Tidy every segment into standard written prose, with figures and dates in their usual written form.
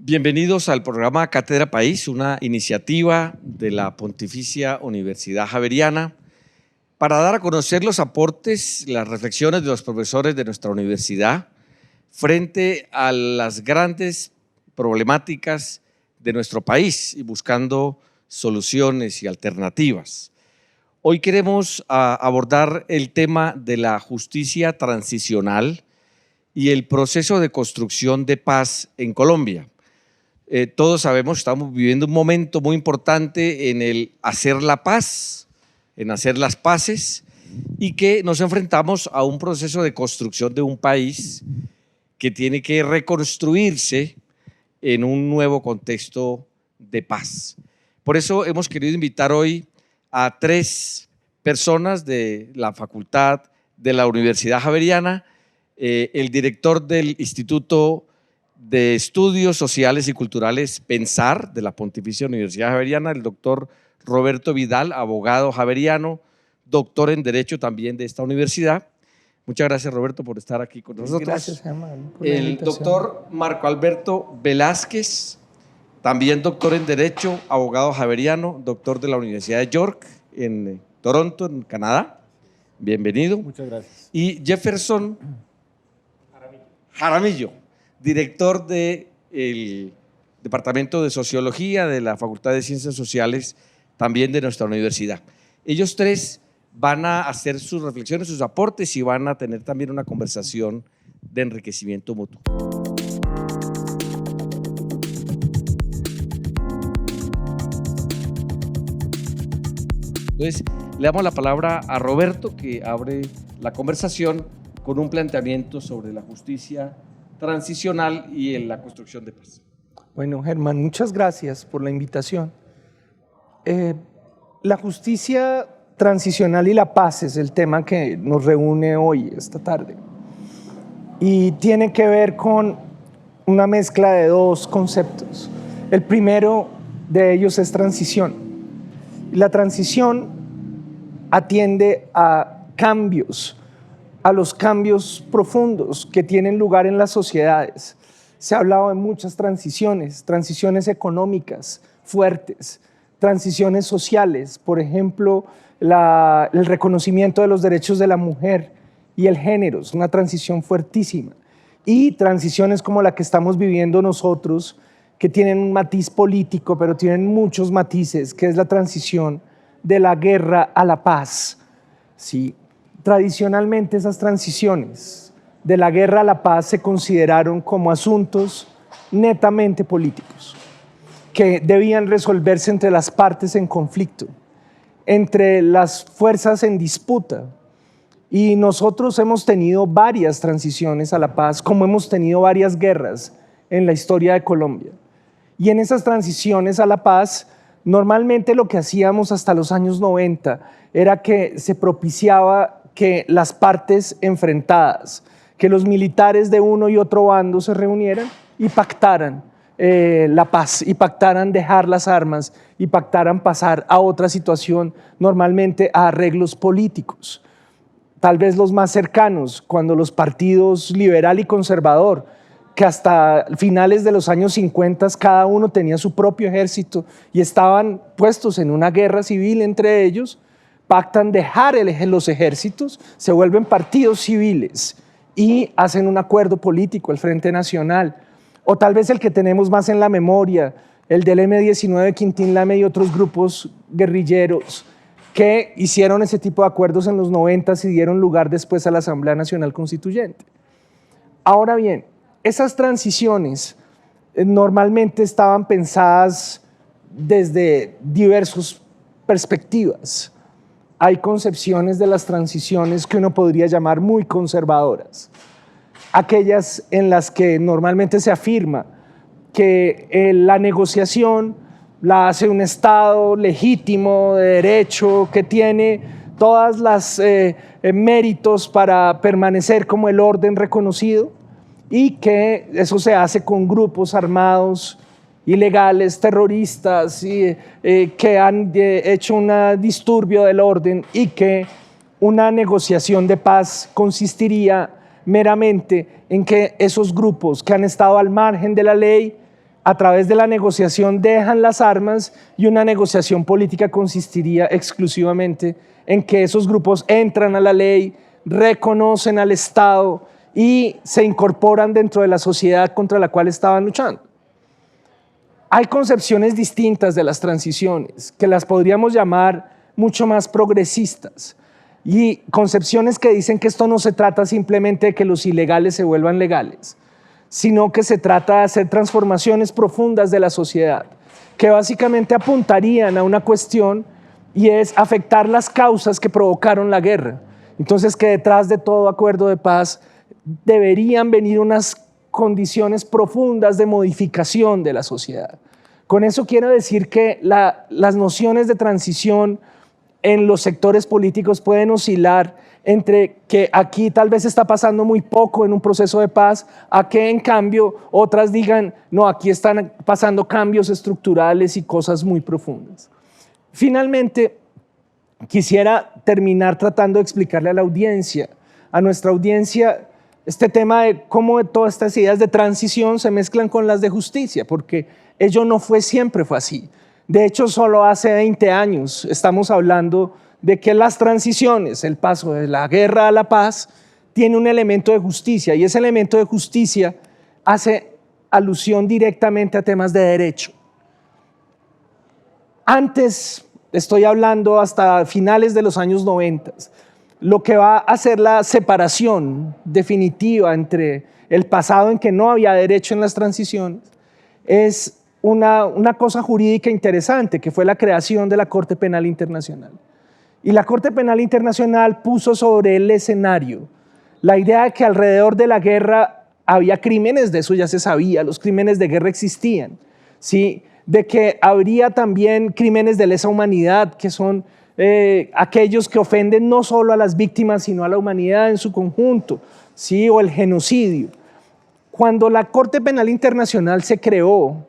Bienvenidos al programa Cátedra País, una iniciativa de la Pontificia Universidad Javeriana para dar a conocer los aportes, las reflexiones de los profesores de nuestra universidad frente a las grandes problemáticas de nuestro país y buscando soluciones y alternativas. Hoy queremos abordar el tema de la justicia transicional y el proceso de construcción de paz en Colombia. Todos sabemos que estamos viviendo un momento muy importante en el hacer la paz, en hacer las paces, y que nos enfrentamos a un proceso de construcción de un país que tiene que reconstruirse en un nuevo contexto de paz. Por eso hemos querido invitar hoy a 3 personas de la facultad de la Universidad Javeriana, el director del Instituto de Estudios Sociales y Culturales Pensar de la Pontificia Universidad Javeriana, el doctor Roberto Vidal, abogado javeriano, doctor en Derecho también de esta universidad. Muchas gracias, Roberto, por estar aquí con nosotros. Gracias, Germán, por la el invitación. Doctor Marco Alberto Velázquez, también doctor en Derecho, abogado javeriano, doctor de la Universidad de York en Toronto, en Canadá. Bienvenido. Muchas gracias. Y Jefferson Jaramillo, director del Departamento de Sociología de la Facultad de Ciencias Sociales, también de nuestra universidad. Ellos 3 van a hacer sus reflexiones, sus aportes y van a tener también una conversación de enriquecimiento mutuo. Entonces, le damos la palabra a Roberto, que abre la conversación con un planteamiento sobre la justicia transicional y en la construcción de paz. Bueno, Germán, muchas gracias por la invitación. La justicia transicional y la paz es el tema que nos reúne hoy, esta tarde. Y tiene que ver con una mezcla de 2 conceptos. El primero de ellos es transición. La transición atiende a cambios, a los cambios profundos que tienen lugar en las sociedades. Se ha hablado de muchas transiciones económicas fuertes, transiciones sociales, por ejemplo, el reconocimiento de los derechos de la mujer y el género, es una transición fuertísima. Y transiciones como la que estamos viviendo nosotros, que tienen un matiz político, pero tienen muchos matices, que es la transición de la guerra a la paz. Sí. Tradicionalmente esas transiciones de la guerra a la paz se consideraron como asuntos netamente políticos, que debían resolverse entre las partes en conflicto, entre las fuerzas en disputa. Y nosotros hemos tenido varias transiciones a la paz, como hemos tenido varias guerras en la historia de Colombia. Y en esas transiciones a la paz, normalmente lo que hacíamos hasta los años 90 era que se propiciaba que las partes enfrentadas, que los militares de uno y otro bando se reunieran y pactaran la paz, y pactaran dejar las armas, y pactaran pasar a otra situación, normalmente a arreglos políticos. Tal vez los más cercanos, cuando los partidos liberal y conservador, que hasta finales de los años 50 cada uno tenía su propio ejército y estaban puestos en una guerra civil entre ellos, pactan dejar los ejércitos, se vuelven partidos civiles y hacen un acuerdo político, el Frente Nacional, o tal vez el que tenemos más en la memoria, el del M-19, Quintín Lame y otros grupos guerrilleros que hicieron ese tipo de acuerdos en los 90 y dieron lugar después a la Asamblea Nacional Constituyente. Ahora bien, esas transiciones normalmente estaban pensadas desde diversas perspectivas. Hay concepciones de las transiciones que uno podría llamar muy conservadoras, aquellas en las que normalmente se afirma que la negociación la hace un Estado legítimo, de derecho, que tiene todos los méritos para permanecer como el orden reconocido, y que eso se hace con grupos armados ilegales, terroristas, que han hecho un disturbio del orden, y que una negociación de paz consistiría meramente en que esos grupos que han estado al margen de la ley a través de la negociación dejan las armas y una negociación política consistiría exclusivamente en que esos grupos entran a la ley, reconocen al Estado y se incorporan dentro de la sociedad contra la cual estaban luchando. Hay concepciones distintas de las transiciones que las podríamos llamar mucho más progresistas y concepciones que dicen que esto no se trata simplemente de que los ilegales se vuelvan legales, sino que se trata de hacer transformaciones profundas de la sociedad, que básicamente apuntarían a una cuestión y es afectar las causas que provocaron la guerra. Entonces, que detrás de todo acuerdo de paz deberían venir unas condiciones profundas de modificación de la sociedad. Con eso quiero decir que las nociones de transición en los sectores políticos pueden oscilar entre que aquí tal vez está pasando muy poco en un proceso de paz, a que en cambio otras digan, no, aquí están pasando cambios estructurales y cosas muy profundas. Finalmente, quisiera terminar tratando de explicarle a nuestra audiencia, este tema de cómo todas estas ideas de transición se mezclan con las de justicia, porque ello no siempre fue así. De hecho, solo hace 20 años estamos hablando de que las transiciones, el paso de la guerra a la paz, tiene un elemento de justicia, y ese elemento de justicia hace alusión directamente a temas de derecho. Antes, estoy hablando hasta finales de los años 90, lo que va a hacer la separación definitiva entre el pasado en que no había derecho en las transiciones es una cosa jurídica interesante, que fue la creación de la Corte Penal Internacional. Y la Corte Penal Internacional puso sobre el escenario la idea de que alrededor de la guerra había crímenes, de eso ya se sabía, los crímenes de guerra existían, ¿sí? De que habría también crímenes de lesa humanidad, que son aquellos que ofenden no solo a las víctimas, sino a la humanidad en su conjunto, ¿sí? O el genocidio. Cuando la Corte Penal Internacional se creó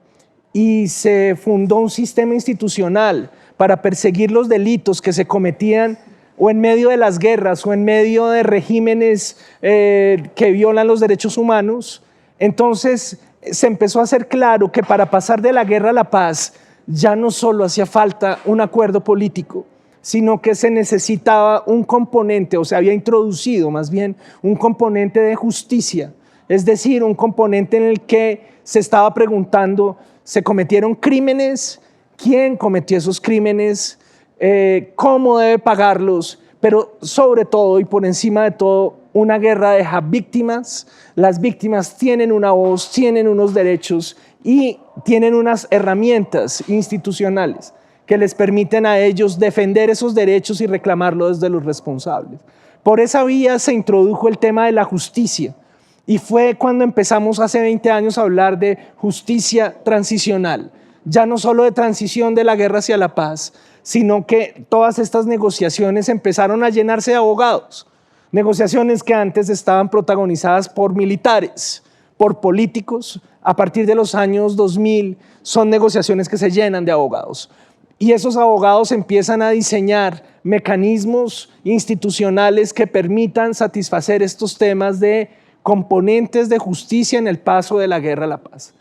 y se fundó un sistema institucional para perseguir los delitos que se cometían o en medio de las guerras o en medio de regímenes que violan los derechos humanos, entonces se empezó a hacer claro que para pasar de la guerra a la paz ya no solo hacía falta un acuerdo político, sino que se necesitaba un componente, o se había introducido más bien un componente de justicia, es decir, un componente en el que se estaba preguntando, ¿se cometieron crímenes? ¿Quién cometió esos crímenes? ¿Cómo debe pagarlos? Pero sobre todo y por encima de todo, una guerra deja víctimas, las víctimas tienen una voz, tienen unos derechos y tienen unas herramientas institucionales que les permiten a ellos defender esos derechos y reclamarlos desde los responsables. Por esa vía se introdujo el tema de la justicia y fue cuando empezamos hace 20 años a hablar de justicia transicional, ya no solo de transición de la guerra hacia la paz, sino que todas estas negociaciones empezaron a llenarse de abogados, negociaciones que antes estaban protagonizadas por militares, por políticos. A partir de los años 2000 son negociaciones que se llenan de abogados. Y esos abogados empiezan a diseñar mecanismos institucionales que permitan satisfacer estos temas de componentes de justicia en el paso de la guerra a la paz.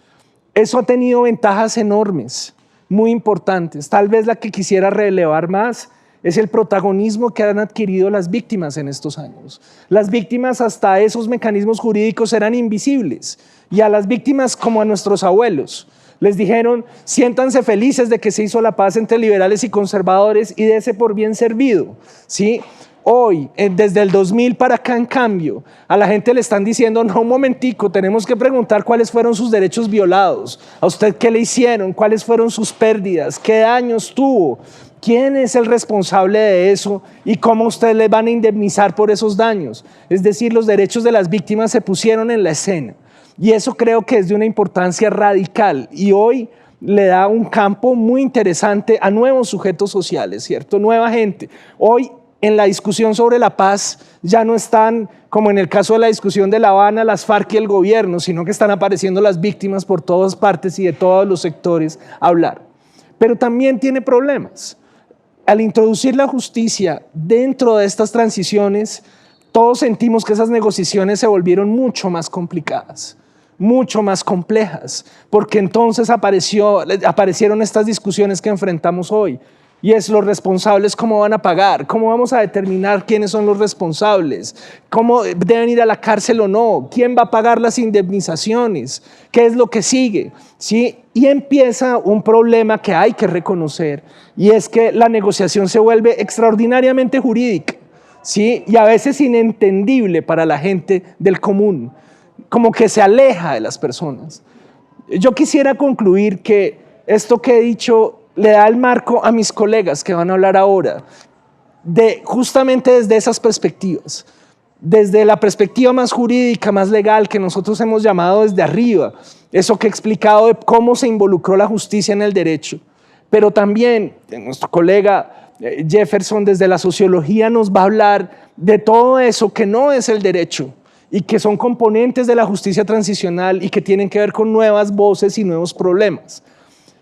Eso ha tenido ventajas enormes, muy importantes. Tal vez la que quisiera relevar más es el protagonismo que han adquirido las víctimas en estos años. Las víctimas hasta esos mecanismos jurídicos eran invisibles, y a las víctimas, como a nuestros abuelos, les dijeron, siéntanse felices de que se hizo la paz entre liberales y conservadores y dése por bien servido, ¿sí? Hoy, desde el 2000 para acá, en cambio, a la gente le están diciendo, no, un momentico, tenemos que preguntar cuáles fueron sus derechos violados, a usted qué le hicieron, cuáles fueron sus pérdidas, qué daños tuvo, quién es el responsable de eso y cómo ustedes le van a indemnizar por esos daños. Es decir, los derechos de las víctimas se pusieron en la escena. Y eso creo que es de una importancia radical y hoy le da un campo muy interesante a nuevos sujetos sociales, ¿cierto? Nueva gente. Hoy en la discusión sobre la paz ya no están, como en el caso de la discusión de La Habana, las FARC y el gobierno, sino que están apareciendo las víctimas por todas partes y de todos los sectores a hablar. Pero también tiene problemas. Al introducir la justicia dentro de estas transiciones, todos sentimos que esas negociaciones se volvieron mucho más complicadas. mucho más complejas, porque entonces aparecieron estas discusiones que enfrentamos hoy. Y es los responsables, ¿cómo van a pagar? ¿Cómo vamos a determinar quiénes son los responsables? ¿Cómo deben ir a la cárcel o no? ¿Quién va a pagar las indemnizaciones? ¿Qué es lo que sigue? ¿Sí? Y empieza un problema que hay que reconocer, y es que la negociación se vuelve extraordinariamente jurídica, ¿sí? Y a veces inentendible para la gente del común, como que se aleja de las personas. Yo quisiera concluir que esto que he dicho le da el marco a mis colegas que van a hablar ahora, justamente desde esas perspectivas, desde la perspectiva más jurídica, más legal, que nosotros hemos llamado desde arriba, eso que he explicado de cómo se involucró la justicia en el derecho, pero también nuestro colega Jefferson desde la sociología nos va a hablar de todo eso que no es el derecho y que son componentes de la justicia transicional y que tienen que ver con nuevas voces y nuevos problemas.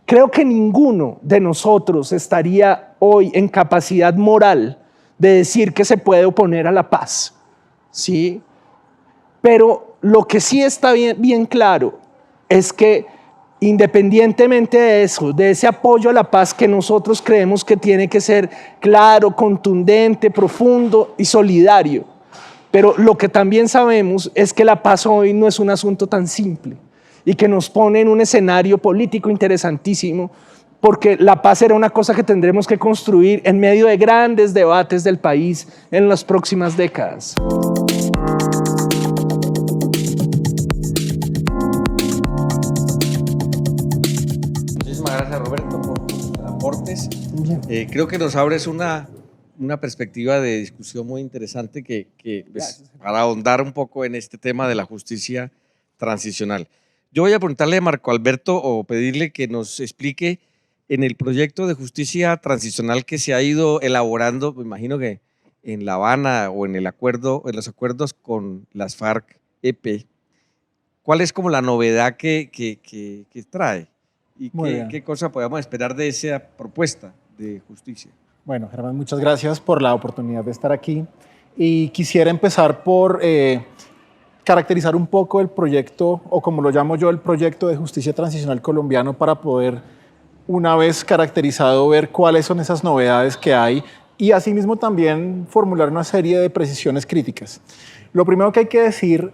Creo que ninguno de nosotros estaría hoy en capacidad moral de decir que se puede oponer a la paz, ¿sí? Pero lo que sí está bien claro es que independientemente de eso, de ese apoyo a la paz que nosotros creemos que tiene que ser claro, contundente, profundo y solidario, pero lo que también sabemos es que la paz hoy no es un asunto tan simple y que nos pone en un escenario político interesantísimo, porque la paz era una cosa que tendremos que construir en medio de grandes debates del país en las próximas décadas. Muchísimas gracias, Roberto, por tus aportes. Creo que nos abres una perspectiva de discusión muy interesante pues, para ahondar un poco en este tema de la justicia transicional. Yo voy a preguntarle a Marco Alberto o pedirle que nos explique en el proyecto de justicia transicional que se ha ido elaborando, me imagino que en La Habana o en los acuerdos con las FARC-EP, ¿cuál es como la novedad que trae? ¿Y qué cosa podemos esperar de esa propuesta de justicia? Bueno, Germán, muchas gracias por la oportunidad de estar aquí. Y quisiera empezar por caracterizar un poco el proyecto, o como lo llamo yo, el proyecto de justicia transicional colombiano, para poder, una vez caracterizado, ver cuáles son esas novedades que hay y asimismo también formular una serie de precisiones críticas. Lo primero que hay que decir,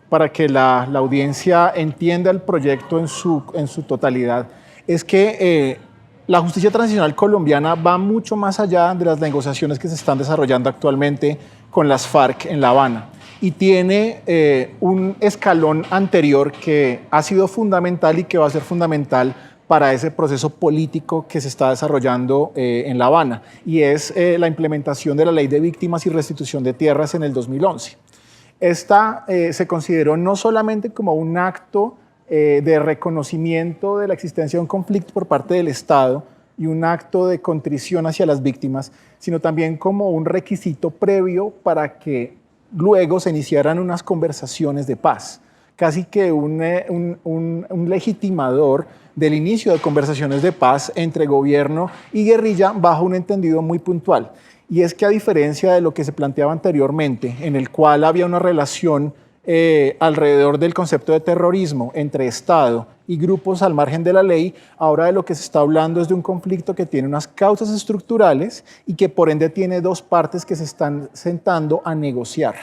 para que la audiencia entienda el proyecto en su totalidad, es que la justicia transicional colombiana va mucho más allá de las negociaciones que se están desarrollando actualmente con las FARC en La Habana, y tiene un escalón anterior que ha sido fundamental y que va a ser fundamental para ese proceso político que se está desarrollando en La Habana, y es la implementación de la Ley de Víctimas y Restitución de Tierras en el 2011. Esta se consideró no solamente como un acto de reconocimiento de la existencia de un conflicto por parte del Estado y un acto de contrición hacia las víctimas, sino también como un requisito previo para que luego se iniciaran unas conversaciones de paz, casi que un legitimador del inicio de conversaciones de paz entre gobierno y guerrilla bajo un entendido muy puntual. Y es que, a diferencia de lo que se planteaba anteriormente, en el cual había una relación alrededor del concepto de terrorismo entre Estado y grupos al margen de la ley, ahora de lo que se está hablando es de un conflicto que tiene unas causas estructurales y que por ende tiene dos partes que se están sentando a negociar.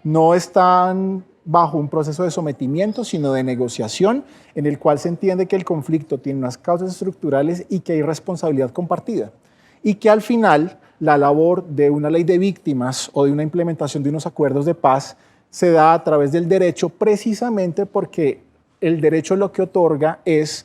No están bajo un proceso de sometimiento, sino de negociación, en el cual se entiende que el conflicto tiene unas causas estructurales y que hay responsabilidad compartida. Y que al final la labor de una ley de víctimas o de una implementación de unos acuerdos de paz se da a través del derecho, precisamente porque el derecho lo que otorga es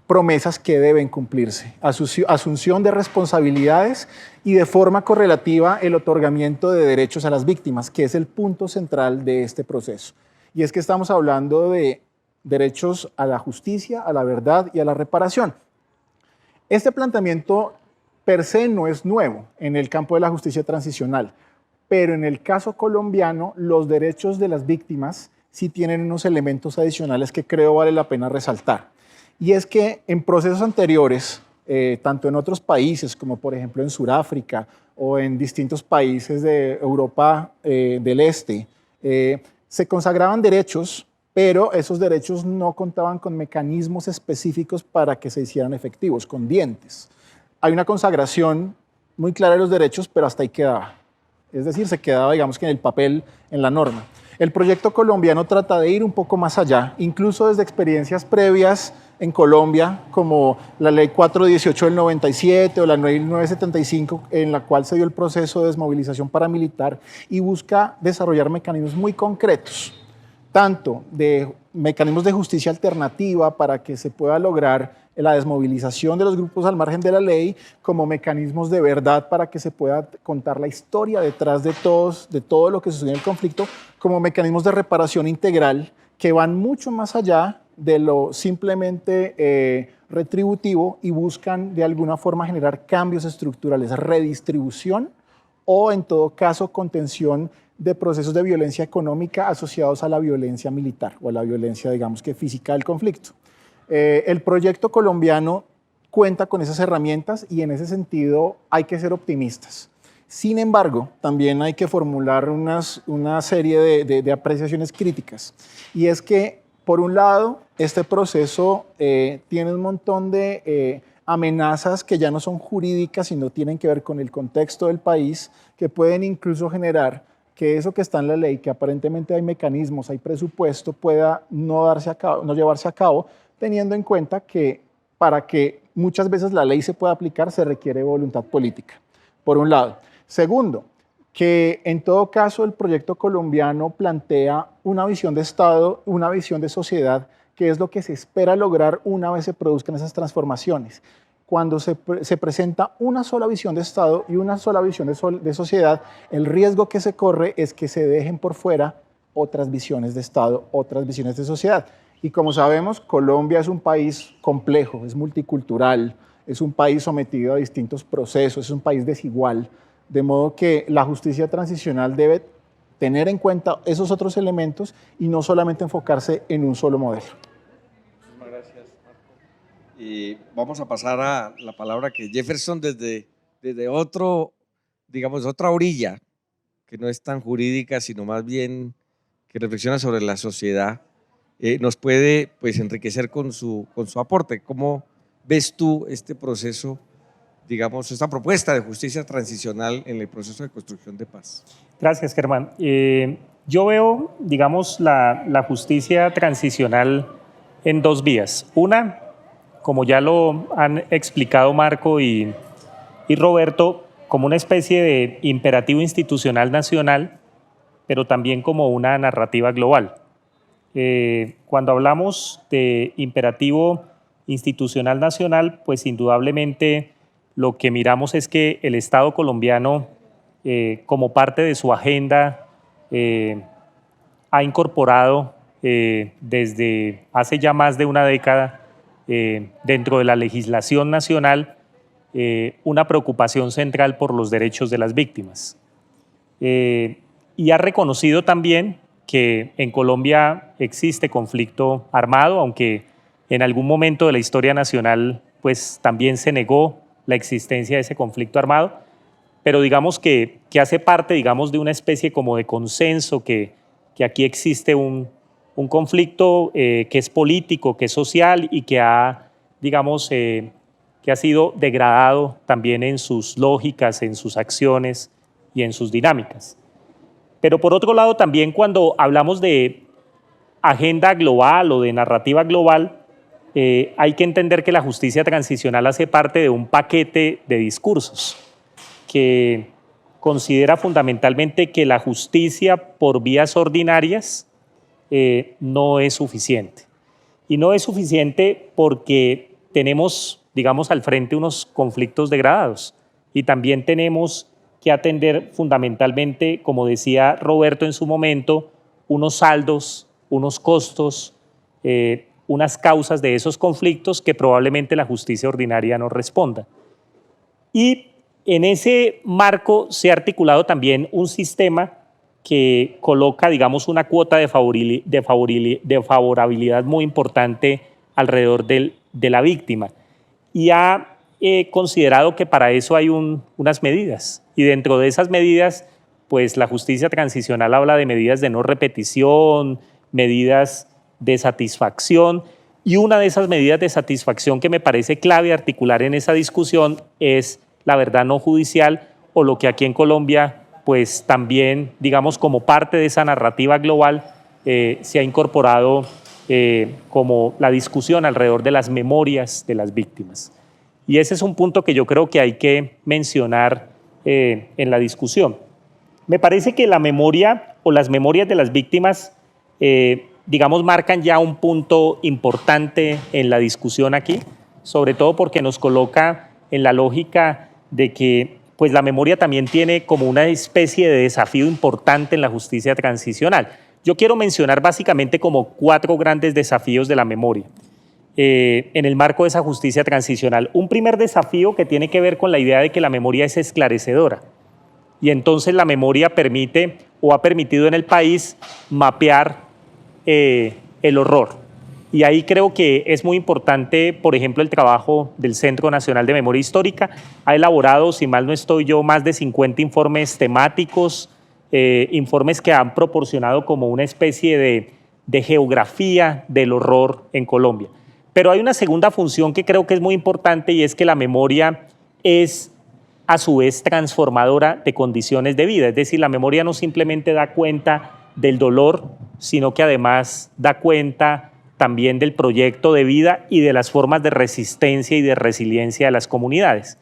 promesas que deben cumplirse, asunción de responsabilidades y de forma correlativa el otorgamiento de derechos a las víctimas, que es el punto central de este proceso. Y es que estamos hablando de derechos a la justicia, a la verdad y a la reparación. Este planteamiento per se no es nuevo en el campo de la justicia transicional, pero en el caso colombiano los derechos de las víctimas sí tienen unos elementos adicionales que creo vale la pena resaltar. Y es que en procesos anteriores, tanto en otros países como por ejemplo en Sudáfrica o en distintos países de Europa del Este, se consagraban derechos, pero esos derechos no contaban con mecanismos específicos para que se hicieran efectivos, con dientes. Hay una consagración muy clara de los derechos, pero hasta ahí quedaba. Es decir, se quedaba, digamos que en el papel, en la norma. El proyecto colombiano trata de ir un poco más allá, incluso desde experiencias previas en Colombia, como la Ley 418 del 97 o la Ley 975, en la cual se dio el proceso de desmovilización paramilitar, y busca desarrollar mecanismos muy concretos, tanto de mecanismos de justicia alternativa para que se pueda lograr la desmovilización de los grupos al margen de la ley, como mecanismos de verdad para que se pueda contar la historia detrás de todo lo que sucedió en el conflicto, como mecanismos de reparación integral que van mucho más allá de lo simplemente retributivo y buscan de alguna forma generar cambios estructurales, redistribución o en todo caso contención de procesos de violencia económica asociados a la violencia militar o a la violencia, digamos que física del conflicto. El proyecto colombiano cuenta con esas herramientas y en ese sentido hay que ser optimistas. Sin embargo, también hay que formular una serie de apreciaciones críticas. Y es que, por un lado, este proceso tiene un montón de amenazas que ya no son jurídicas, sino tienen que ver con el contexto del país, que pueden incluso generar que eso que está en la ley, que aparentemente hay mecanismos, hay presupuesto, pueda no llevarse a cabo, teniendo en cuenta que para que muchas veces la ley se pueda aplicar se requiere voluntad política, por un lado. Segundo, que en todo caso el proyecto colombiano plantea una visión de Estado, una visión de sociedad, que es lo que se espera lograr una vez se produzcan esas transformaciones. Cuando se presenta una sola visión de Estado y una sola visión de sociedad, el riesgo que se corre es que se dejen por fuera otras visiones de Estado, otras visiones de sociedad. Y como sabemos, Colombia es un país complejo, es multicultural, es un país sometido a distintos procesos, es un país desigual, de modo que la justicia transicional debe tener en cuenta esos otros elementos y no solamente enfocarse en un solo modelo. Muchísimas gracias, Marco. Y vamos a pasar a la palabra que Jefferson desde otro, digamos, otra orilla, que no es tan jurídica, sino más bien que reflexiona sobre la sociedad, nos puede pues enriquecer con su aporte. ¿Cómo ves tú este proceso, digamos, esta propuesta de justicia transicional en el proceso de construcción de paz? Gracias, Germán. Yo veo, digamos, la justicia transicional en dos vías. Una, como ya lo han explicado Marco y Roberto, como una especie de imperativo institucional nacional, pero también como una narrativa global. Cuando hablamos de imperativo institucional nacional, pues indudablemente lo que miramos es que el Estado colombiano, como parte de su agenda, ha incorporado desde hace ya más de una década dentro de la legislación nacional una preocupación central por los derechos de las víctimas. Y ha reconocido también que en Colombia existe conflicto armado, aunque en algún momento de la historia nacional pues también se negó la existencia de ese conflicto armado, pero digamos que hace parte, digamos, de una especie como de consenso que aquí existe un conflicto que es político, que es social y que ha, digamos, que ha sido degradado también en sus lógicas, en sus acciones y en sus dinámicas. Pero por otro lado, también cuando hablamos de agenda global o de narrativa global, hay que entender que la justicia transicional hace parte de un paquete de discursos que considera fundamentalmente que la justicia por vías ordinarias no es suficiente. Y no es suficiente porque tenemos, digamos, al frente unos conflictos degradados y también tenemos que atender fundamentalmente, como decía Roberto en su momento, unos saldos, unos costos, unas causas de esos conflictos que probablemente la justicia ordinaria no responda. Y en ese marco se ha articulado también un sistema que coloca, digamos, una cuota de favorabilidad muy importante alrededor de la víctima y ha considerado que para eso hay unas medidas, y dentro de esas medidas pues la justicia transicional habla de medidas de no repetición, medidas de satisfacción. Y una de esas medidas de satisfacción que me parece clave articular en esa discusión es la verdad no judicial, o lo que aquí en Colombia, pues también, digamos, como parte de esa narrativa global, se ha incorporado como la discusión alrededor de las memorias de las víctimas. Y ese es un punto que yo creo que hay que mencionar en la discusión. Me parece que la memoria o las memorias de las víctimas, digamos, marcan ya un punto importante en la discusión aquí, sobre todo porque nos coloca en la lógica de que pues, la memoria también tiene como una especie de desafío importante en la justicia transicional. Yo quiero mencionar básicamente como 4 grandes desafíos de la memoria en el marco de esa justicia transicional. Un primer desafío que tiene que ver con la idea de que la memoria es esclarecedora. Y entonces la memoria permite o ha permitido en el país mapear el horror. Y ahí creo que es muy importante, por ejemplo, el trabajo del Centro Nacional de Memoria Histórica. Ha elaborado, si mal no estoy yo, más de 50 informes temáticos, informes que han proporcionado como una especie de geografía del horror en Colombia. Pero hay una segunda función que creo que es muy importante, y es que la memoria es a su vez transformadora de condiciones de vida. Es decir, la memoria no simplemente da cuenta del dolor, sino que además da cuenta también del proyecto de vida y de las formas de resistencia y de resiliencia de las comunidades.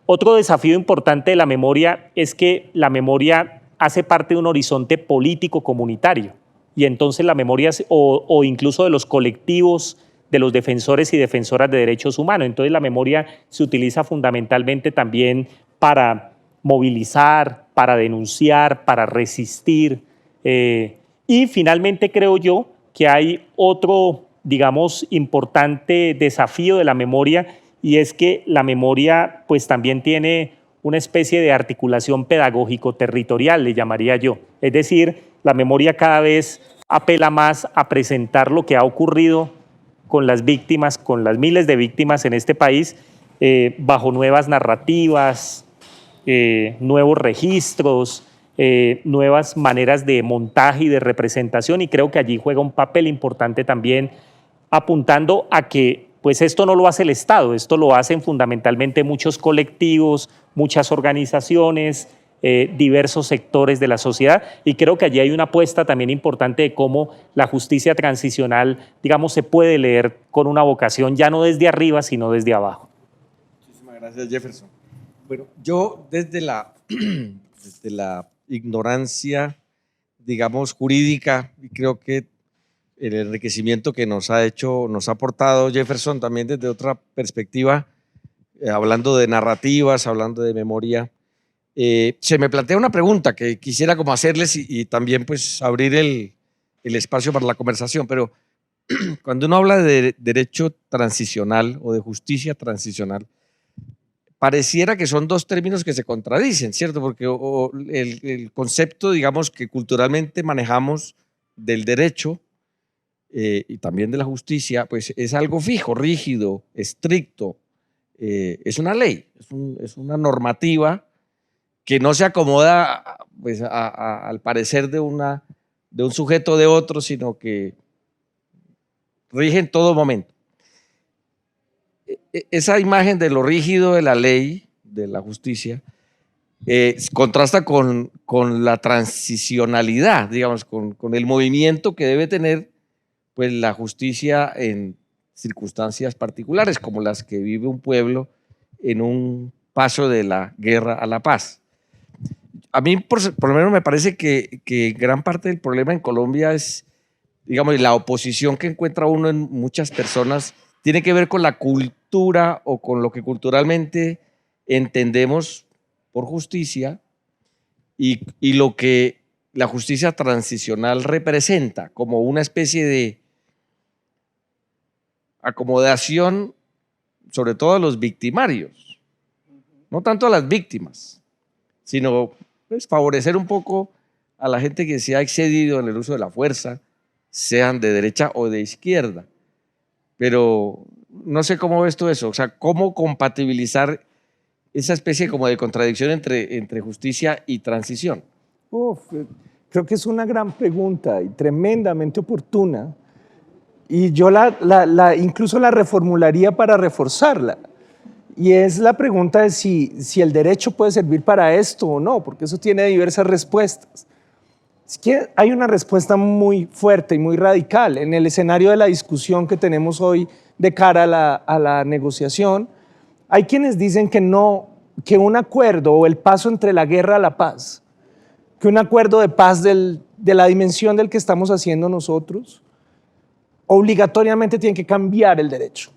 Otro desafío importante de la memoria es que la memoria hace parte de un horizonte político comunitario, y entonces la memoria o incluso de los colectivos de los defensores y defensoras de derechos humanos. Entonces la memoria se utiliza fundamentalmente también para movilizar, para denunciar, para resistir. Y finalmente creo yo que hay otro, digamos, importante desafío de la memoria, y es que la memoria pues también tiene una especie de articulación pedagógico-territorial, le llamaría yo. Es decir, la memoria cada vez apela más a presentar lo que ha ocurrido con las víctimas, con las miles de víctimas en este país, bajo nuevas narrativas, nuevos registros, nuevas maneras de montaje y de representación, y creo que allí juega un papel importante también, apuntando a que pues esto no lo hace el Estado, esto lo hacen fundamentalmente muchos colectivos, muchas organizaciones, diversos sectores de la sociedad, y creo que allí hay una apuesta también importante de cómo la justicia transicional, digamos, se puede leer con una vocación ya no desde arriba, sino desde abajo. Muchísimas gracias, Jefferson. Bueno, yo desde la ignorancia, digamos, jurídica, y creo que el enriquecimiento que nos ha aportado Jefferson también desde otra perspectiva, hablando de narrativas, hablando de memoria, se me plantea una pregunta que quisiera como hacerles y también pues abrir el espacio para la conversación, pero cuando uno habla de derecho transicional o de justicia transicional, pareciera que son 2 términos que se contradicen, ¿cierto? Porque el concepto, digamos, que culturalmente manejamos del derecho y también de la justicia, pues es algo fijo, rígido, estricto, es una ley, es una normativa que no se acomoda pues, al parecer de un sujeto o de otro, sino que rige en todo momento. Esa imagen de lo rígido de la ley, de la justicia, contrasta con la transicionalidad, digamos, con el movimiento que debe tener pues, la justicia en circunstancias particulares, como las que vive un pueblo en un paso de la guerra a la paz. A mí, por lo menos, me parece que gran parte del problema en Colombia es, digamos, la oposición que encuentra uno en muchas personas tiene que ver con la cultura o con lo que culturalmente entendemos por justicia y lo que la justicia transicional representa como una especie de acomodación, sobre todo a los victimarios, no tanto a las víctimas, sino pues, favorecer un poco a la gente que se ha excedido en el uso de la fuerza, sean de derecha o de izquierda. Pero no sé cómo ves tú eso, o sea, cómo compatibilizar esa especie como de contradicción entre justicia y transición. Creo que es una gran pregunta y tremendamente oportuna, Y yo incluso la reformularía para reforzarla. Y es la pregunta de si el derecho puede servir para esto o no, porque eso tiene diversas respuestas. Es que hay una respuesta muy fuerte y muy radical en el escenario de la discusión que tenemos hoy de cara a la negociación. Hay quienes dicen que no, que un acuerdo o el paso entre la guerra a la paz, que un acuerdo de paz de la dimensión del que estamos haciendo nosotros, obligatoriamente tiene que cambiar el derecho,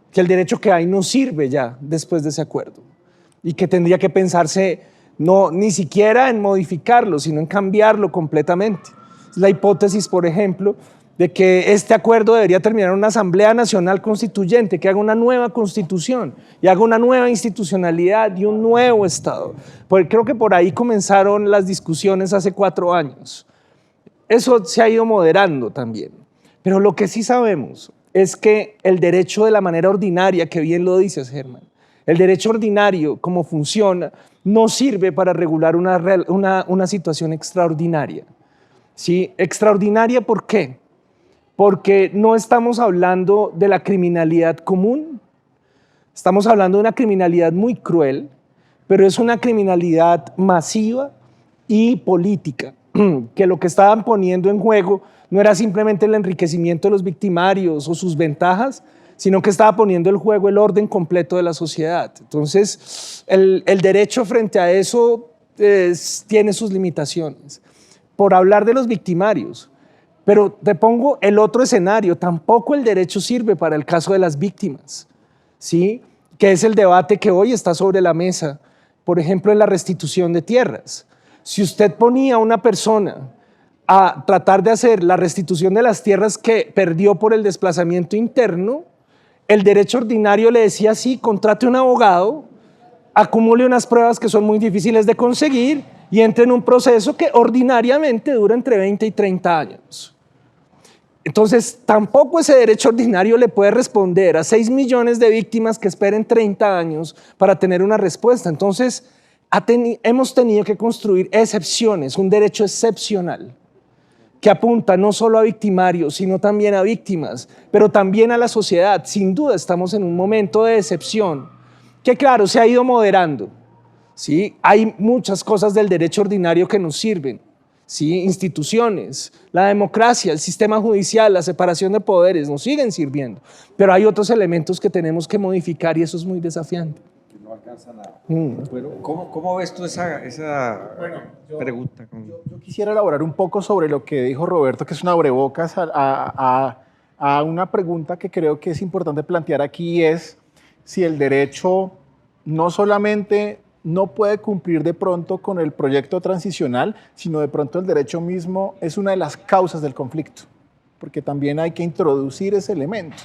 que el derecho que hay no sirve ya después de ese acuerdo y que tendría que pensarse no ni siquiera en modificarlo, sino en cambiarlo completamente. Es la hipótesis, por ejemplo, de que este acuerdo debería terminar en una Asamblea Nacional Constituyente que haga una nueva constitución y haga una nueva institucionalidad y un nuevo Estado. Porque creo que por ahí comenzaron las discusiones hace 4 años. Eso se ha ido moderando también. Pero lo que sí sabemos es que el derecho de la manera ordinaria, que bien lo dices, Germán, el derecho ordinario, como funciona, no sirve para regular una situación extraordinaria. ¿Sí? ¿Extraordinaria por qué? Porque no estamos hablando de la criminalidad común, estamos hablando de una criminalidad muy cruel, pero es una criminalidad masiva y política, que lo que estaban poniendo en juego no era simplemente el enriquecimiento de los victimarios o sus ventajas, sino que estaba poniendo en juego el orden completo de la sociedad. Entonces, el derecho frente a eso tiene sus limitaciones. Por hablar de los victimarios, pero te pongo el otro escenario, tampoco el derecho sirve para el caso de las víctimas, ¿sí? Que es el debate que hoy está sobre la mesa, por ejemplo, en la restitución de tierras. Si usted ponía a una persona a tratar de hacer la restitución de las tierras que perdió por el desplazamiento interno, el derecho ordinario le decía, sí, contrate un abogado, acumule unas pruebas que son muy difíciles de conseguir y entre en un proceso que ordinariamente dura entre 20 y 30 años. Entonces, tampoco ese derecho ordinario le puede responder a 6 millones de víctimas que esperen 30 años para tener una respuesta. Entonces, hemos tenido que construir excepciones, un derecho excepcional que apunta no solo a victimarios, sino también a víctimas, pero también a la sociedad. Sin duda estamos en un momento de excepción que, claro, se ha ido moderando. ¿Sí? Hay muchas cosas del derecho ordinario que nos sirven, ¿sí? Instituciones, la democracia, el sistema judicial, la separación de poderes nos siguen sirviendo, pero hay otros elementos que tenemos que modificar y eso es muy desafiante. No alcanza nada. Bueno, ¿cómo ves tú esa pregunta? Yo quisiera elaborar un poco sobre lo que dijo Roberto, que es un abrebocas a una pregunta que creo que es importante plantear aquí, es si el derecho no solamente no puede cumplir de pronto con el proyecto transicional, sino de pronto el derecho mismo es una de las causas del conflicto, porque también hay que introducir ese elemento.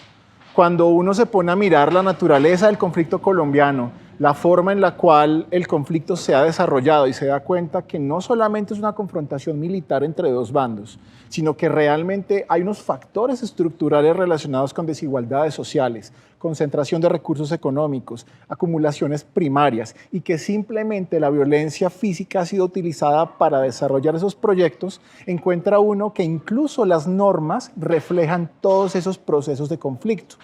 Cuando uno se pone a mirar la naturaleza del conflicto colombiano, la forma en la cual el conflicto se ha desarrollado y se da cuenta que no solamente es una confrontación militar entre dos bandos, sino que realmente hay unos factores estructurales relacionados con desigualdades sociales, concentración de recursos económicos, acumulaciones primarias y que simplemente la violencia física ha sido utilizada para desarrollar esos proyectos, encuentra uno que incluso las normas reflejan todos esos procesos de conflicto.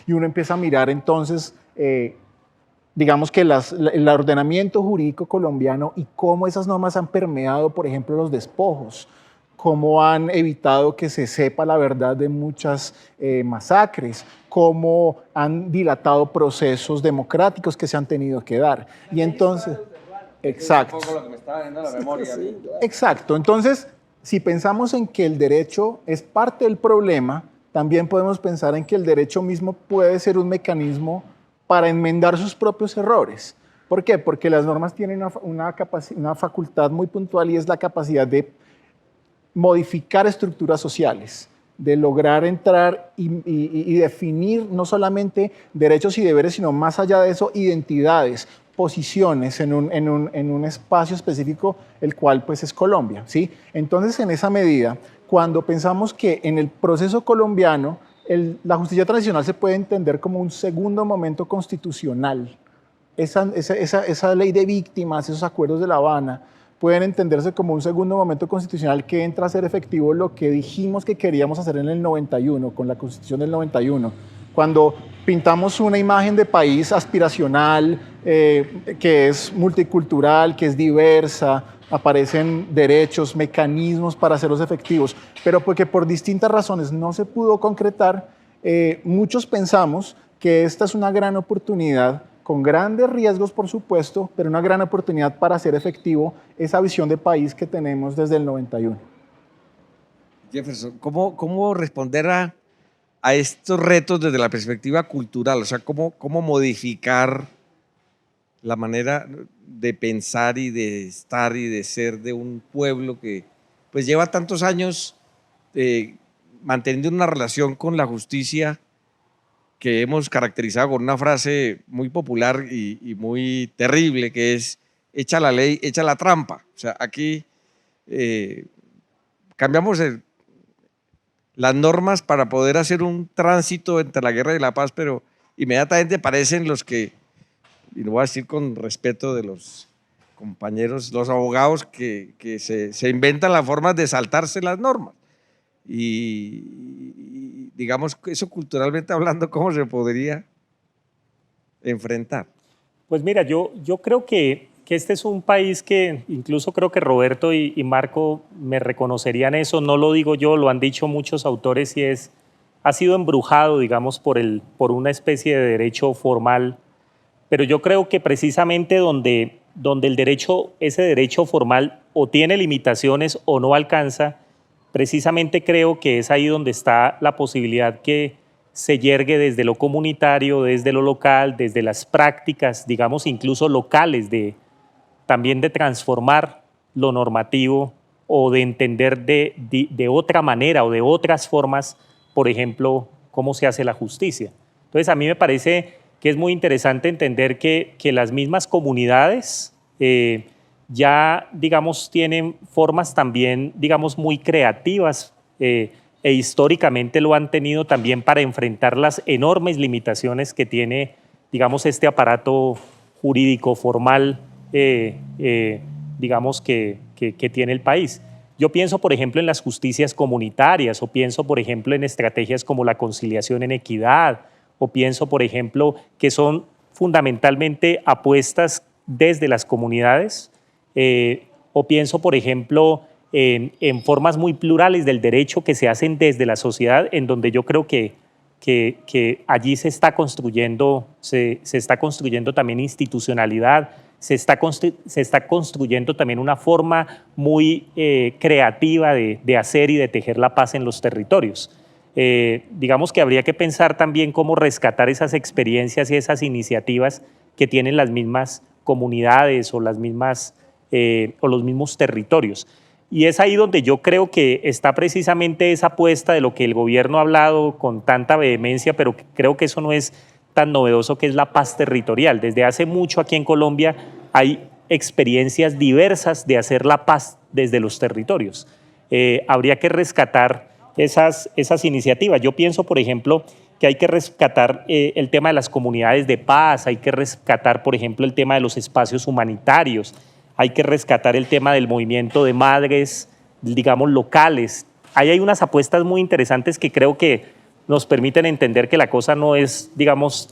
Y uno empieza a mirar entonces digamos que el ordenamiento jurídico colombiano y cómo esas normas han permeado, por ejemplo, los despojos, cómo han evitado que se sepa la verdad de muchas masacres, cómo han dilatado procesos democráticos que se han tenido que dar. Y entonces, exacto. Exacto. Entonces, si pensamos en que el derecho es parte del problema, también podemos pensar en que el derecho mismo puede ser un mecanismo para enmendar sus propios errores. ¿Por qué? Porque las normas tienen una facultad muy puntual y es la capacidad de modificar estructuras sociales, de lograr entrar y definir no solamente derechos y deberes, sino más allá de eso, identidades, posiciones en un espacio específico, el cual pues es Colombia, ¿sí? Entonces, en esa medida, cuando pensamos que en el proceso colombiano la justicia transicional se puede entender como un segundo momento constitucional. Esa ley de víctimas, esos acuerdos de La Habana, pueden entenderse como un segundo momento constitucional que entra a ser efectivo lo que dijimos que queríamos hacer en el 91, con la Constitución del 91, cuando pintamos una imagen de país aspiracional, que es multicultural, que es diversa, aparecen derechos, mecanismos para hacerlos efectivos, pero porque por distintas razones no se pudo concretar, muchos pensamos que esta es una gran oportunidad, con grandes riesgos, por supuesto, pero una gran oportunidad para hacer efectivo esa visión de país que tenemos desde el 91. Jefferson, ¿cómo responder a estos retos desde la perspectiva cultural? O sea, ¿cómo modificar la manera de pensar y de estar y de ser de un pueblo que pues lleva tantos años manteniendo una relación con la justicia que hemos caracterizado con una frase muy popular y muy terrible, que es echa la ley, echa la trampa? O sea, aquí cambiamos las normas para poder hacer un tránsito entre la guerra y la paz, pero inmediatamente aparecen los que, y lo voy a decir con respeto de los compañeros, los abogados que se inventan las formas de saltarse las normas. Y digamos, eso culturalmente hablando, ¿cómo se podría enfrentar? Pues mira, yo creo que este es un país que incluso creo que Roberto y Marco me reconocerían eso, no lo digo yo, lo han dicho muchos autores, y ha sido embrujado, digamos, por una especie de derecho formal, pero yo creo que precisamente donde ese derecho formal o tiene limitaciones o no alcanza, precisamente creo que es ahí donde está la posibilidad que se yergue desde lo comunitario, desde lo local, desde las prácticas, digamos, incluso locales, también de transformar lo normativo o de entender de otra manera o de otras formas, por ejemplo, cómo se hace la justicia. Entonces, a mí me parece que es muy interesante entender que las mismas comunidades ya, digamos, tienen formas también, digamos, muy creativas e históricamente lo han tenido también para enfrentar las enormes limitaciones que tiene, digamos, este aparato jurídico formal, digamos, que tiene el país. Yo pienso, por ejemplo, en las justicias comunitarias, o pienso, por ejemplo, en estrategias como la conciliación en equidad, o pienso, por ejemplo, que son fundamentalmente apuestas desde las comunidades, o pienso, por ejemplo, en formas muy plurales del derecho que se hacen desde la sociedad, en donde yo creo que allí se está construyendo también institucionalidad, se está construyendo también una forma muy creativa de hacer y de tejer la paz en los territorios. Digamos que habría que pensar también cómo rescatar esas experiencias y esas iniciativas que tienen las mismas comunidades o los mismos territorios. Y es ahí donde yo creo que está precisamente esa apuesta de lo que el gobierno ha hablado con tanta vehemencia, pero creo que eso no es tan novedoso, que es la paz territorial. Desde hace mucho aquí en Colombia hay experiencias diversas de hacer la paz desde los territorios. Habría que rescatar esas iniciativas. Yo pienso, por ejemplo, que hay que rescatar el tema de las comunidades de paz, hay que rescatar, por ejemplo, el tema de los espacios humanitarios, hay que rescatar el tema del movimiento de madres, digamos, locales. Ahí hay unas apuestas muy interesantes que creo que nos permiten entender que la cosa no es, digamos,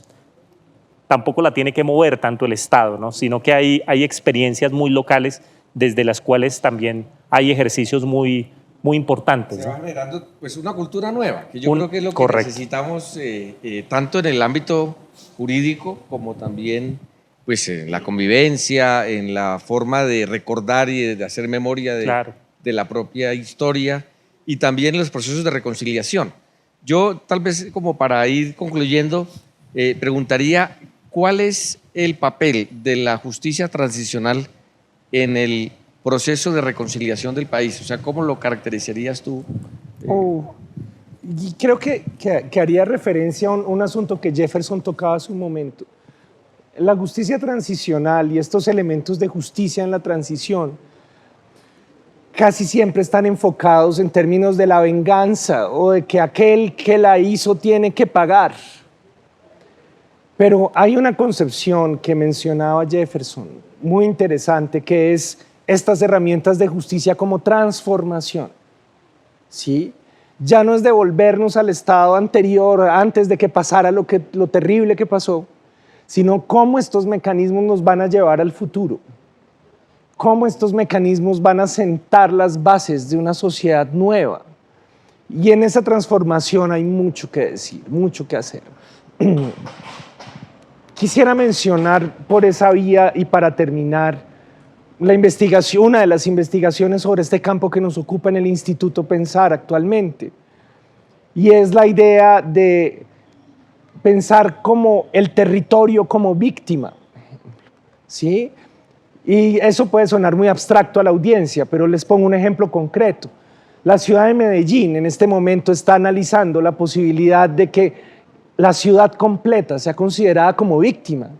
tampoco la tiene que mover tanto el Estado, ¿no? Sino que hay experiencias muy locales desde las cuales también hay ejercicios muy importantes. Se va generando pues una cultura nueva, que yo creo que es lo que necesitamos tanto en el ámbito jurídico como también pues en la convivencia, en la forma de recordar y de hacer memoria de la propia historia, y también en los procesos de reconciliación. Yo tal vez, como para ir concluyendo, preguntaría cuál es el papel de la justicia transicional en el proceso de reconciliación del país. O sea, ¿cómo lo caracterizarías tú? Y creo que haría referencia a un asunto que Jefferson tocaba hace un momento. La justicia transicional y estos elementos de justicia en la transición casi siempre están enfocados en términos de la venganza o de que aquel que la hizo tiene que pagar. Pero hay una concepción que mencionaba Jefferson, muy interesante, que es estas herramientas de justicia como transformación, ¿sí? Ya no es devolvernos al estado anterior antes de que pasara lo terrible que pasó, sino cómo estos mecanismos nos van a llevar al futuro, cómo estos mecanismos van a sentar las bases de una sociedad nueva. Y en esa transformación hay mucho que decir, mucho que hacer. Quisiera mencionar por esa vía y para terminar la investigación, una de las investigaciones sobre este campo que nos ocupa en el Instituto Pensar actualmente, y es la idea de pensar como el territorio como víctima, ¿sí? Y eso puede sonar muy abstracto a la audiencia, pero les pongo un ejemplo concreto. La ciudad de Medellín en este momento está analizando la posibilidad de que la ciudad completa sea considerada como víctima,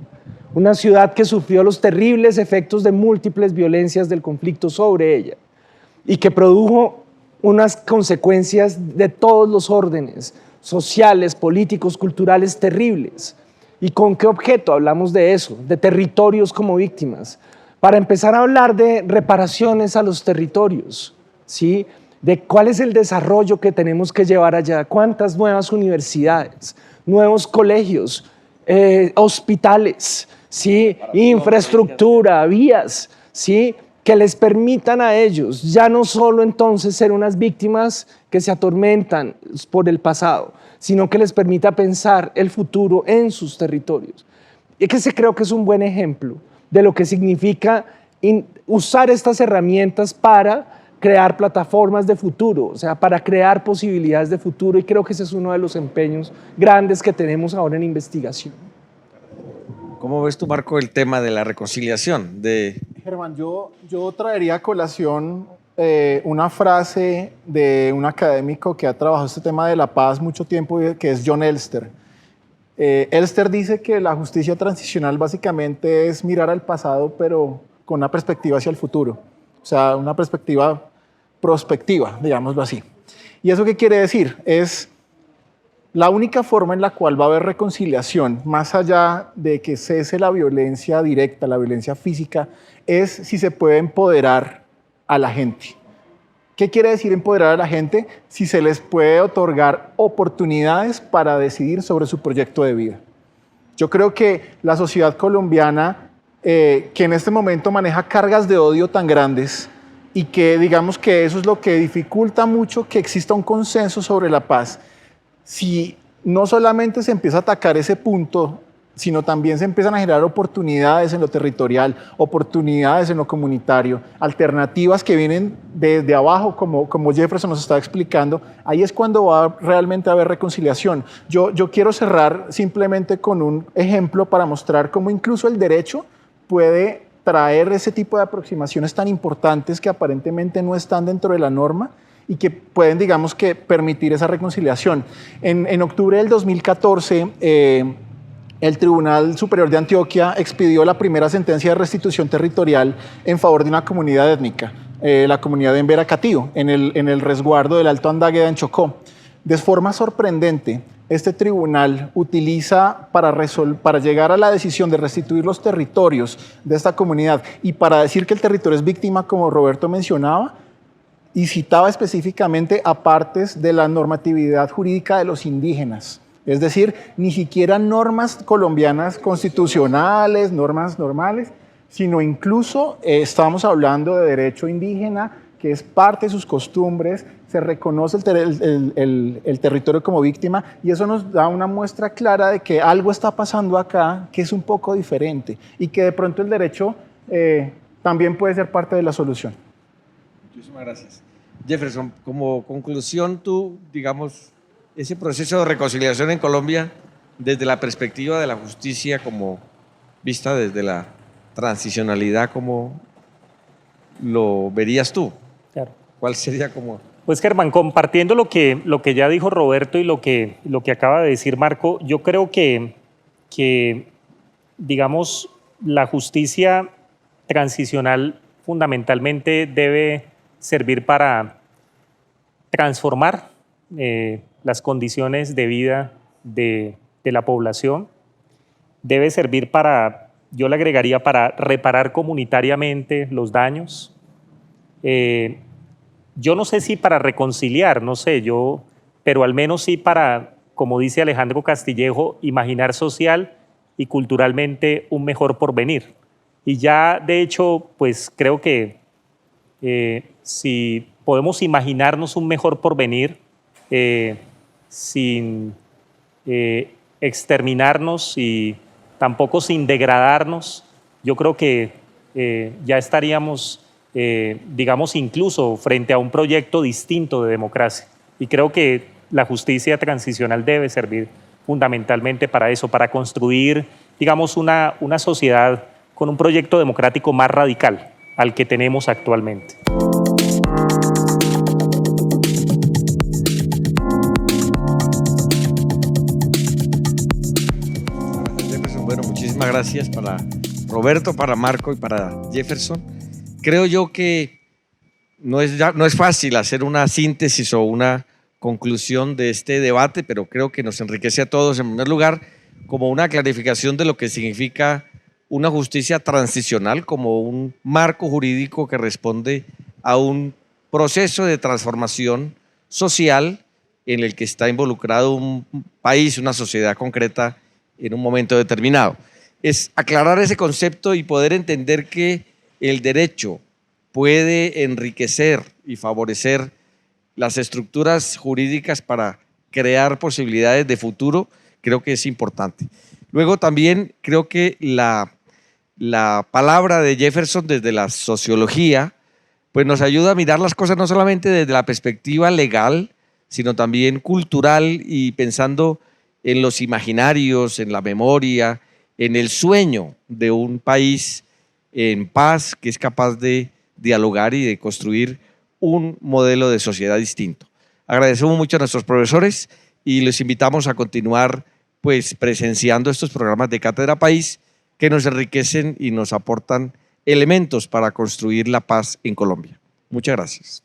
una ciudad que sufrió los terribles efectos de múltiples violencias del conflicto sobre ella y que produjo unas consecuencias de todos los órdenes, sociales, políticos, culturales terribles. ¿Y con qué objeto hablamos de eso? De territorios como víctimas. Para empezar a hablar de reparaciones a los territorios, ¿sí? De cuál es el desarrollo que tenemos que llevar allá, cuántas nuevas universidades, nuevos colegios, hospitales, ¿sí? Infraestructura, vías, ¿sí? Que les permitan a ellos ya no solo entonces ser unas víctimas que se atormentan por el pasado, sino que les permita pensar el futuro en sus territorios. Y que creo que es un buen ejemplo de lo que significa usar estas herramientas para crear plataformas de futuro, o sea, para crear posibilidades de futuro, y creo que ese es uno de los empeños grandes que tenemos ahora en investigación. ¿Cómo ves tú, Marco, el tema de la reconciliación? Germán, yo traería a colación una frase de un académico que ha trabajado este tema de la paz mucho tiempo, que es John Elster. Elster dice que la justicia transicional básicamente es mirar al pasado, pero con una perspectiva hacia el futuro. O sea, una perspectiva prospectiva, digámoslo así. ¿Y eso qué quiere decir? Es la única forma en la cual va a haber reconciliación, más allá de que cese la violencia directa, la violencia física, es si se puede empoderar a la gente. ¿Qué quiere decir empoderar a la gente? Si se les puede otorgar oportunidades para decidir sobre su proyecto de vida. Yo creo que la sociedad colombiana, que en este momento maneja cargas de odio tan grandes y que digamos que eso es lo que dificulta mucho que exista un consenso sobre la paz, si no solamente se empieza a atacar ese punto, sino también se empiezan a generar oportunidades en lo territorial, oportunidades en lo comunitario, alternativas que vienen desde abajo, como Jefferson nos está explicando, ahí es cuando va realmente a haber reconciliación. Yo quiero cerrar simplemente con un ejemplo para mostrar cómo incluso el derecho puede traer ese tipo de aproximaciones tan importantes que aparentemente no están dentro de la norma y que pueden, digamos que, permitir esa reconciliación. En octubre del 2014, el Tribunal Superior de Antioquia expidió la primera sentencia de restitución territorial en favor de una comunidad étnica, la comunidad de Embera-Catío, en el resguardo del Alto Andágueda en Chocó. De forma sorprendente, este tribunal utiliza para llegar a la decisión de restituir los territorios de esta comunidad y para decir que el territorio es víctima, como Roberto mencionaba, y citaba específicamente a partes de la normatividad jurídica de los indígenas. Es decir, ni siquiera normas colombianas constitucionales, normas normales, sino incluso estamos hablando de derecho indígena, que es parte de sus costumbres, se reconoce el territorio como víctima y eso nos da una muestra clara de que algo está pasando acá que es un poco diferente y que de pronto el derecho también puede ser parte de la solución. Muchísimas gracias. Jefferson, como conclusión, tú, digamos, ese proceso de reconciliación en Colombia, desde la perspectiva de la justicia, como vista desde la transicionalidad, ¿cómo lo verías tú? Claro. ¿Cuál sería como...? Pues Germán, compartiendo lo que ya dijo Roberto y lo que acaba de decir Marco, yo creo que digamos, la justicia transicional fundamentalmente debe servir para transformar las condiciones de vida de la población, debe servir para, yo le agregaría, para reparar comunitariamente los daños, yo no sé si para reconciliar, no sé, pero al menos sí para, como dice Alejandro Castillejo, imaginar social y culturalmente un mejor porvenir. Y ya, de hecho, pues creo que si podemos imaginarnos un mejor porvenir sin exterminarnos y tampoco sin degradarnos, yo creo que ya estaríamos, digamos, incluso frente a un proyecto distinto de democracia. Y creo que la justicia transicional debe servir fundamentalmente para eso, para construir, digamos, una sociedad con un proyecto democrático más radical al que tenemos actualmente. Bueno, muchísimas gracias para Roberto, para Marco y para Jefferson. Creo yo que no es fácil hacer una síntesis o una conclusión de este debate, pero creo que nos enriquece a todos, en primer lugar, como una clarificación de lo que significa una justicia transicional, como un marco jurídico que responde a un proceso de transformación social en el que está involucrado un país, una sociedad concreta en un momento determinado. Es aclarar ese concepto y poder entender que el derecho puede enriquecer y favorecer las estructuras jurídicas para crear posibilidades de futuro, creo que es importante. Luego también creo que la palabra de Jefferson desde la sociología, pues nos ayuda a mirar las cosas no solamente desde la perspectiva legal, sino también cultural y pensando en los imaginarios, en la memoria, en el sueño de un país en paz que es capaz de dialogar y de construir un modelo de sociedad distinto. Agradecemos mucho a nuestros profesores y les invitamos a continuar pues presenciando estos programas de Cátedra País que nos enriquecen y nos aportan elementos para construir la paz en Colombia. Muchas gracias.